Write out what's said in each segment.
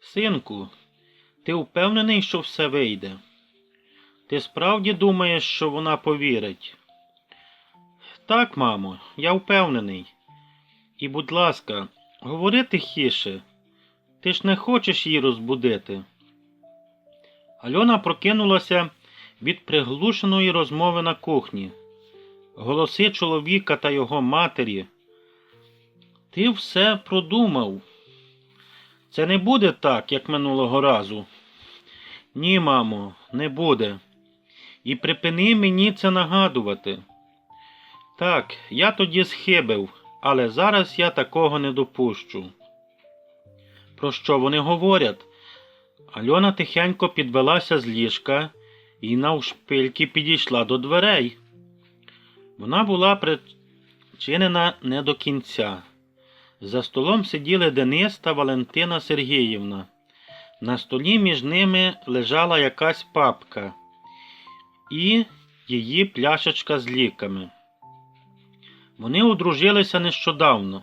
Синку, ти впевнений, що все вийде? Ти справді думаєш, що вона повірить? Так, мамо, я впевнений. І, будь ласка, говори тихіше. Ти ж не хочеш її розбудити. Альона прокинулася від приглушеної розмови на кухні. Голоси чоловіка та його матері. Ти все продумав. Це не буде так, як минулого разу. Ні, мамо, не буде. І припини мені це нагадувати. Так, я тоді схибив, але зараз я такого не допущу. Про що вони говорять? Альона тихенько підвелася з ліжка і навшпильки підійшла до дверей. Вона була причинена не до кінця. За столом сиділи Денис та Валентина Сергіївна. На столі між ними лежала якась папка і її пляшечка з ліками. Вони одружилися нещодавно.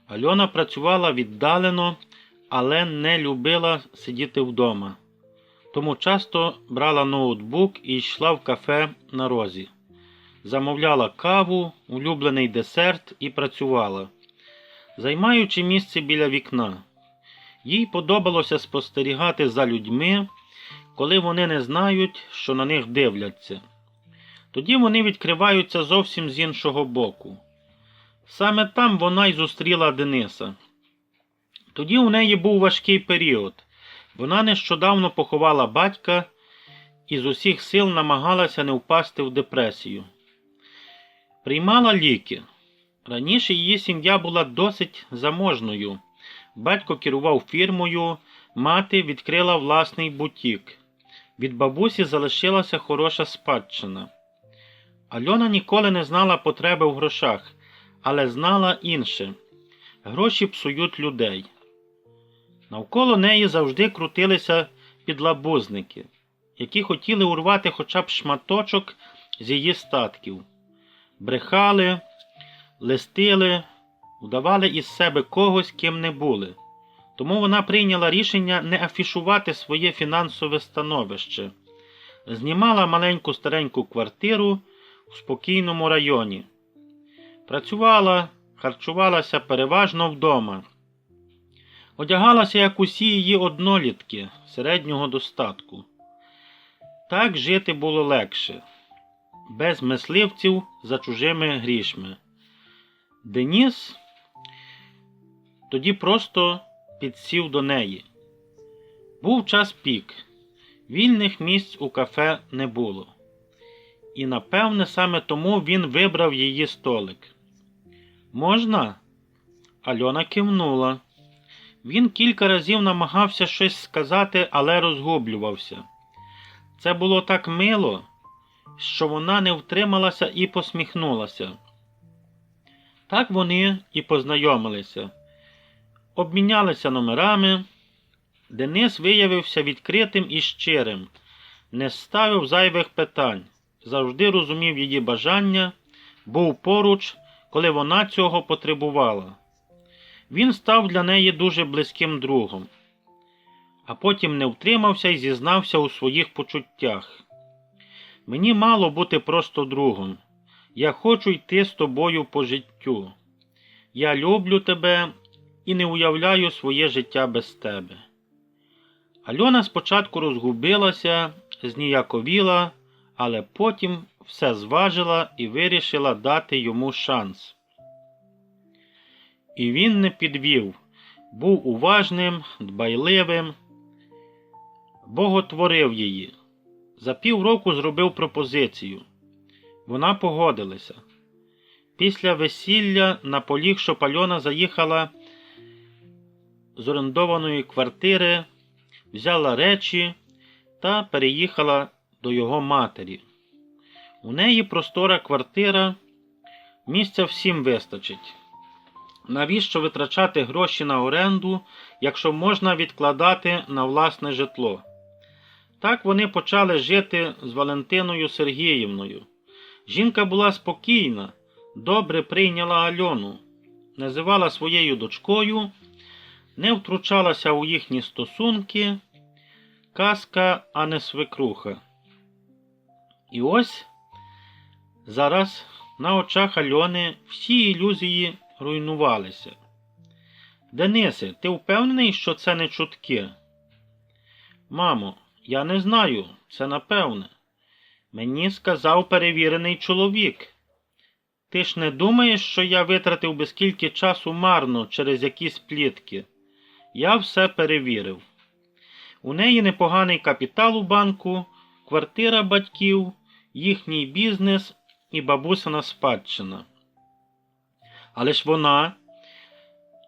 Альона працювала віддалено, але не любила сидіти вдома. Тому часто брала ноутбук і йшла в кафе на Розі. Замовляла каву, улюблений десерт і працювала, займаючи місце біля вікна. Їй подобалося спостерігати за людьми, коли вони не знають, що на них дивляться. Тоді вони відкриваються зовсім з іншого боку. Саме там вона й зустріла Дениса. Тоді у неї був важкий період. Вона нещодавно поховала батька і з усіх сил намагалася не впасти в депресію. Приймала ліки. Раніше її сім'я була досить заможною. Батько керував фірмою, мати відкрила власний бутік. Від бабусі залишилася хороша спадщина. Альона ніколи не знала потреби в грошах, але знала інше. Гроші псують людей. Навколо неї завжди крутилися підлабузники, які хотіли урвати хоча б шматочок з її статків. Брехали, листили, вдавали із себе когось, ким не були. Тому вона прийняла рішення не афішувати своє фінансове становище. Знімала маленьку стареньку квартиру в спокійному районі. Працювала, харчувалася переважно вдома. Одягалася, як усі її однолітки середнього достатку. Так жити було легше, без мисливців за чужими грішми. Деніс тоді просто підсів до неї. Був час пік. Вільних місць у кафе не було. І, напевне, саме тому він вибрав її столик. «Можна?» Альона кивнула. Він кілька разів намагався щось сказати, але розгублювався. Це було так мило, що вона не втрималася і посміхнулася. Так вони і познайомилися. Обмінялися номерами. Денис виявився відкритим і щирим, не ставив зайвих питань, завжди розумів її бажання, був поруч, коли вона цього потребувала. Він став для неї дуже близьким другом. А потім не втримався і зізнався у своїх почуттях. «Мені мало бути просто другом. Я хочу йти з тобою по життю. Я люблю тебе і не уявляю своє життя без тебе». Альона спочатку розгубилася, зніяковіла, але потім все зважила і вирішила дати йому шанс. І він не підвів, був уважним, дбайливим, боготворив її. За півроку зробив пропозицію. Вона погодилася. Після весілля наполіг, щоб Альона заїхала з орендованої квартири, взяла речі та переїхала до його матері. У неї простора квартира, місця всім вистачить. Навіщо витрачати гроші на оренду, якщо можна відкладати на власне житло? Так вони почали жити з Валентиною Сергіївною. Жінка була спокійна, добре прийняла Альону, називала своєю дочкою, не втручалася у їхні стосунки, казка, а не свекруха. І ось зараз на очах Альони всі ілюзії руйнувалися. Денисе, ти впевнений, що це не чутки? Мамо, я не знаю, це напевне. Мені сказав перевірений чоловік. Ти ж не думаєш, що я витратив би скільки часу марно через якісь плітки? Я все перевірив. У неї непоганий капітал у банку, квартира батьків, їхній бізнес і бабусина спадщина. Але ж вона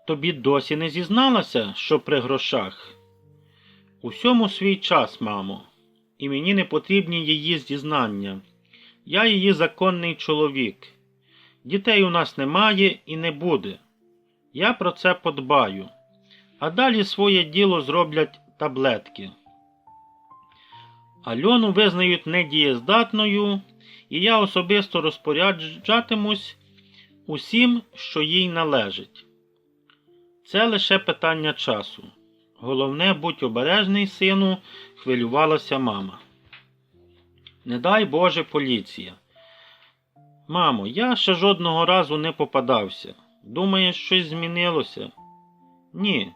тобі досі не зізналася, що при грошах. Усьому свій час, мамо, і мені не потрібні її зізнання. Я її законний чоловік. Дітей у нас немає і не буде. Я про це подбаю. А далі своє діло зроблять таблетки. Альону визнають недієздатною, і я особисто розпоряджатимусь усім, що їй належить. Це лише питання часу. Головне, будь обережний, сину, хвилювалася мама. Не дай Боже, поліція. Мамо, я ще жодного разу не попадався. Думаєш, щось змінилося? Ні,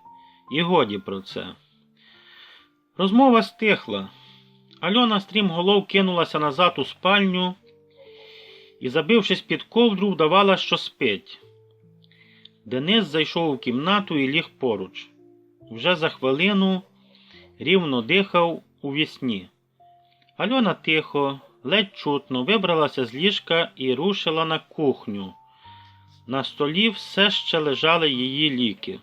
і годі про це. Розмова стихла. Альона стрімголов кинулася назад у спальню і, забившись під ковдру, вдавала, що спить. Денис зайшов у кімнату і ліг поруч. Вже за хвилину рівно дихав у вісні. Альона тихо, ледь чутно вибралася з ліжка і рушила на кухню. На столі все ще лежали її ліки.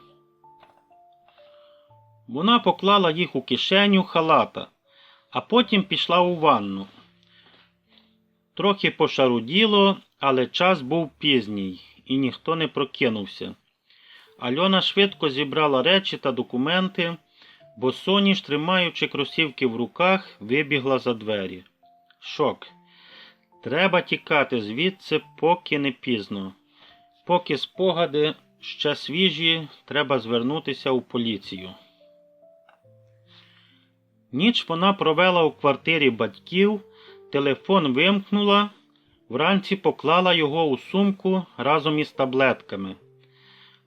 Вона поклала їх у кишеню халата, а потім пішла у ванну. Трохи пошаруділо, але час був пізній, і ніхто не прокинувся. Альона швидко зібрала речі та документи, бо Соніш, тримаючи кросівки в руках, вибігла за двері. Шок. Треба тікати звідси, поки не пізно. Поки спогади ще свіжі, треба звернутися у поліцію. Ніч вона провела у квартирі батьків, телефон вимкнула, вранці поклала його у сумку разом із таблетками.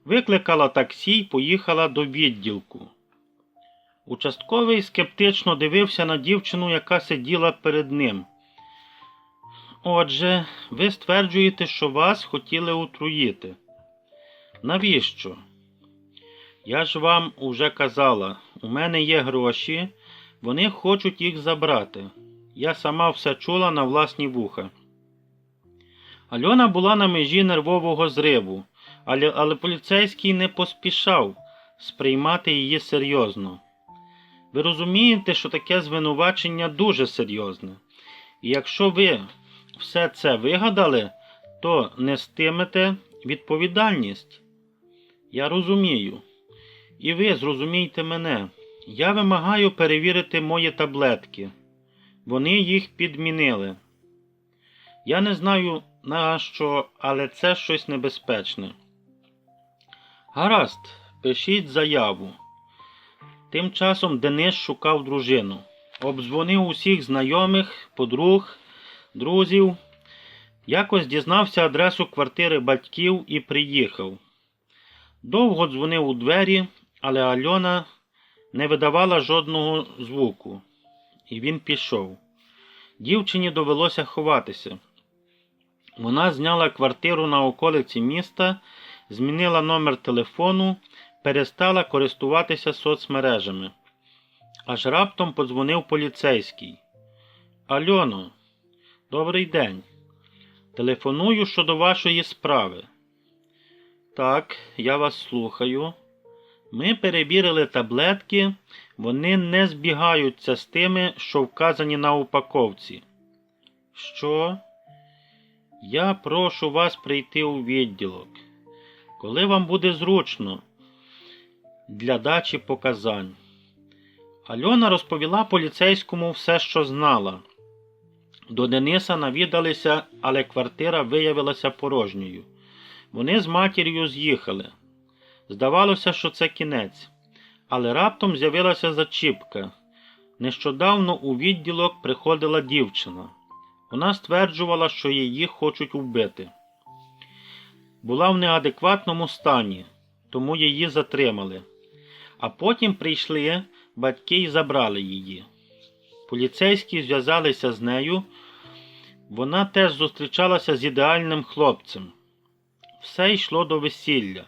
Викликала таксі й поїхала до відділку. Участковий скептично дивився на дівчину, яка сиділа перед ним. Отже, ви стверджуєте, що вас хотіли отруїти. Навіщо? Я ж вам уже казала, у мене є гроші, вони хочуть їх забрати. Я сама все чула на власні вуха. Альона була на межі нервового зриву, але поліцейський не поспішав сприймати її серйозно. Ви розумієте, що таке звинувачення дуже серйозне. І якщо ви все це вигадали, то нестимете відповідальність. Я розумію. І ви зрозумійте мене. Я вимагаю перевірити мої таблетки. Вони їх підмінили. Я не знаю на що, але це щось небезпечне. Гаразд, пишіть заяву. Тим часом Денис шукав дружину. Обдзвонив усіх знайомих, подруг, друзів. Якось дізнався адресу квартири батьків і приїхав. Довго дзвонив у двері, але Альона не видавала жодного звуку. І він пішов. Дівчині довелося ховатися. Вона зняла квартиру на околиці міста, змінила номер телефону, перестала користуватися соцмережами. Аж раптом подзвонив поліцейський. Альоно, добрий день. Телефоную щодо вашої справи. Так, я вас слухаю. Ми перевірили таблетки, вони не збігаються з тими, що вказані на упаковці. Що? Я прошу вас прийти у відділок. Коли вам буде зручно для дачі показань. Альона розповіла поліцейському все, що знала. До Дениса навідалися, але квартира виявилася порожньою. Вони з матір'ю з'їхали. Здавалося, що це кінець. Але раптом з'явилася зачіпка. Нещодавно у відділок приходила дівчина. Вона стверджувала, що її хочуть вбити. Була в неадекватному стані, тому її затримали. А потім прийшли батьки і забрали її. Поліцейські зв'язалися з нею. Вона теж зустрічалася з ідеальним хлопцем. Все йшло до весілля.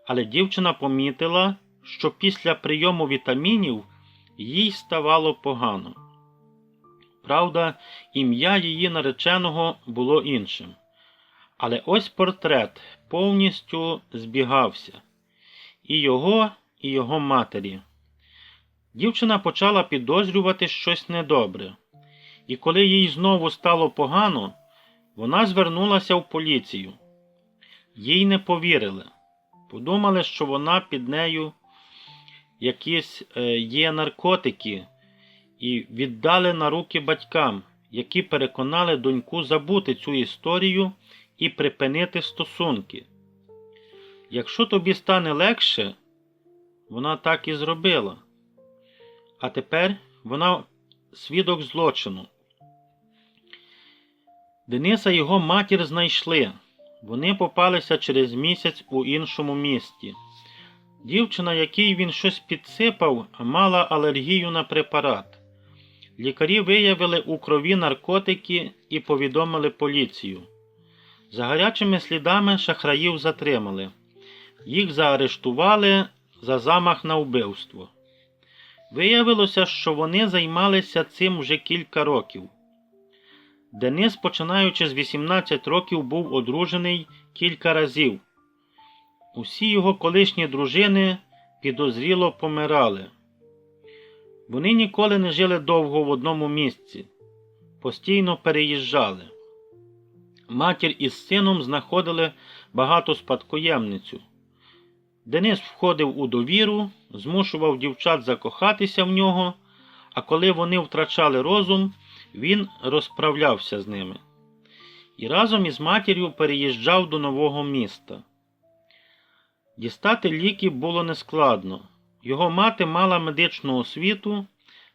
Але дівчина помітила, що після прийому вітамінів їй ставало погано. Правда, ім'я її нареченого було іншим. Але ось портрет повністю збігався. І його матері. Дівчина почала підозрювати щось недобре. І коли їй знову стало погано, вона звернулася в поліцію. Їй не повірили. Подумали, що вона під нею якісь є наркотики, і віддали на руки батькам, які переконали доньку забути цю історію і припинити стосунки. Якщо тобі стане легше, вона так і зробила. А тепер вона свідок злочину. Дениса і його матір знайшли. Вони попалися через місяць у іншому місті. Дівчина, якій він щось підсипав, мала алергію на препарат. Лікарі виявили у крові наркотики і повідомили поліцію. За гарячими слідами шахраїв затримали. Їх заарештували за замах на вбивство. Виявилося, що вони займалися цим вже кілька років. Денис, починаючи з 18 років, був одружений кілька разів. Усі його колишні дружини підозріло помирали. Вони ніколи не жили довго в одному місці. Постійно переїжджали. Матір із сином знаходили багато спадкоємницю. Денис входив у довіру, змушував дівчат закохатися в нього, а коли вони втрачали розум, він розправлявся з ними. І разом із матір'ю переїжджав до нового міста. Дістати ліки було нескладно. Його мати мала медичну освіту.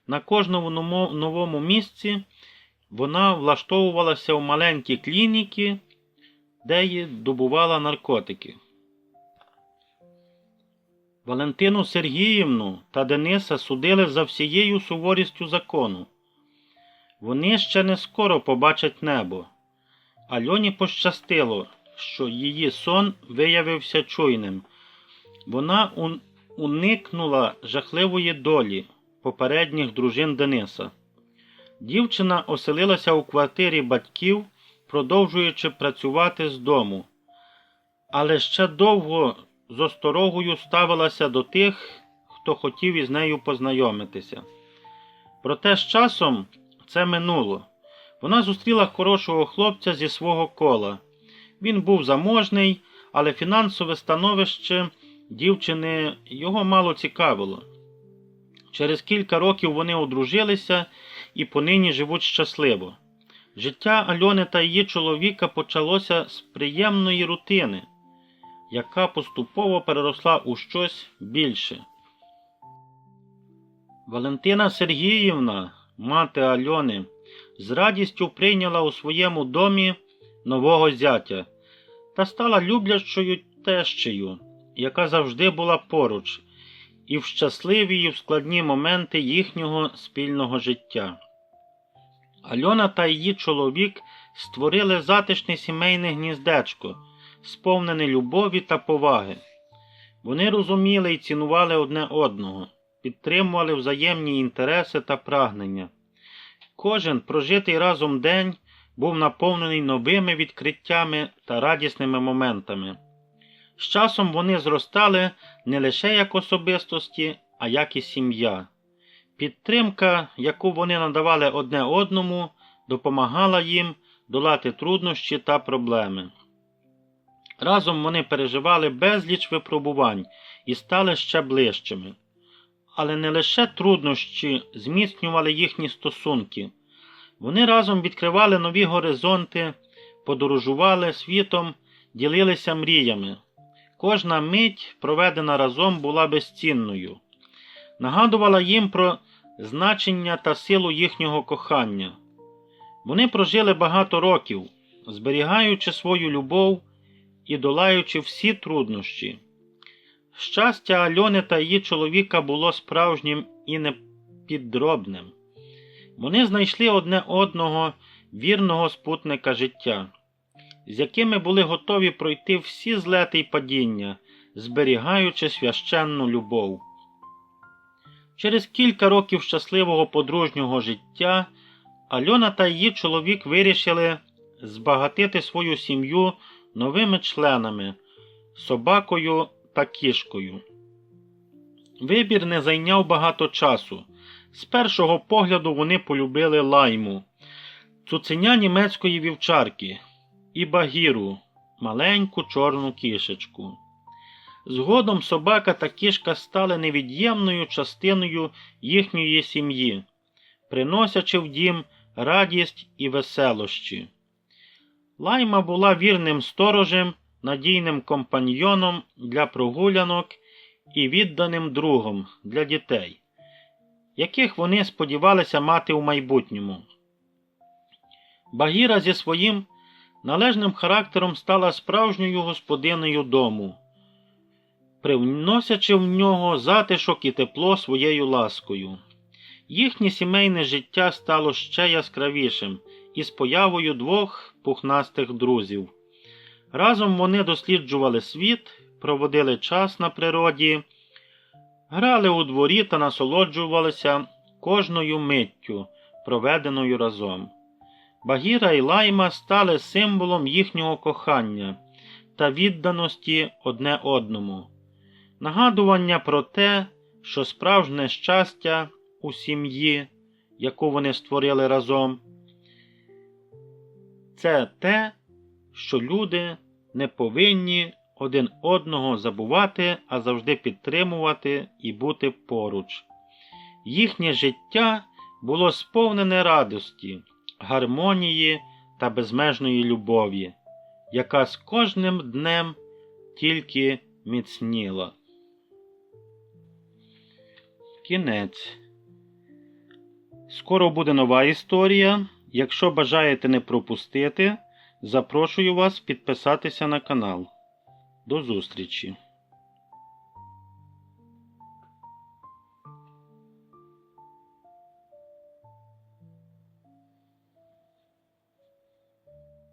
На кожному новому місці вона влаштовувалася в маленькі клініки, де їй добувала наркотики. Валентину Сергіївну та Дениса судили за всією суворістю закону. Вони ще не скоро побачать небо. Альоні пощастило, що її сон виявився чуйним. Вона уникнула жахливої долі попередніх дружин Дениса. Дівчина оселилася у квартирі батьків, продовжуючи працювати з дому. Але ще довго з осторогою ставилася до тих, хто хотів із нею познайомитися. Проте з часом це минуло. Вона зустріла хорошого хлопця зі свого кола. Він був заможний, але фінансове становище дівчини його мало цікавило. Через кілька років вони одружилися і понині живуть щасливо. Життя Альони та її чоловіка почалося з приємної рутини, яка поступово переросла у щось більше. Валентина Сергіївна, мати Альони, з радістю прийняла у своєму домі нового зятя та стала люблячою тещею, яка завжди була поруч, і в щасливі, і в складні моменти їхнього спільного життя. Альона та її чоловік створили затишне сімейне гніздечко, сповнене любові та поваги. Вони розуміли і цінували одне одного, підтримували взаємні інтереси та прагнення. Кожен прожитий разом день був наповнений новими відкриттями та радісними моментами. З часом вони зростали не лише як особистості, а як і сім'я. Підтримка, яку вони надавали одне одному, допомагала їм долати труднощі та проблеми. Разом вони переживали безліч випробувань і стали ще ближчими. Але не лише труднощі зміцнювали їхні стосунки. Вони разом відкривали нові горизонти, подорожували світом, ділилися мріями. Кожна мить, проведена разом, була безцінною. нагадувала їм про значення та силу їхнього кохання. Вони прожили багато років, зберігаючи свою любов і долаючи всі труднощі. Щастя Альони та її чоловіка було справжнім і непідробним. Вони знайшли одне одного вірного спутника життя, з якими були готові пройти всі злети й падіння, зберігаючи священну любов. Через кілька років щасливого подружнього життя Альона та її чоловік вирішили збагатити свою сім'ю новими членами – собакою та кішкою. Вибір не зайняв багато часу. З першого погляду вони полюбили Лайму, цуценя німецької вівчарки, і Багіру, маленьку чорну кішечку. Згодом собака та кішка стали невід'ємною частиною їхньої сім'ї, приносячи в дім радість і веселощі. Лайма була вірним сторожем, надійним компаньйоном для прогулянок і відданим другом для дітей, яких вони сподівалися мати у майбутньому. Багіра зі своїм належним характером стала справжньою господинею дому, привносячи в нього затишок і тепло своєю ласкою. Їхнє сімейне життя стало ще яскравішим із появою двох пухнастих друзів. Разом вони досліджували світ, проводили час на природі, грали у дворі та насолоджувалися кожною миттю, проведеною разом. Багіра і Лайма стали символом їхнього кохання та відданості одне одному. Нагадування про те, що справжнє щастя у сім'ї, яку вони створили разом, це те, що люди не повинні один одного забувати, а завжди підтримувати і бути поруч. Їхнє життя було сповнене радості, гармонії та безмежної любові, яка з кожним днем тільки міцніла. Кінець. Скоро буде нова історія. Якщо бажаєте не пропустити, запрошую вас підписатися на канал. До зустрічі!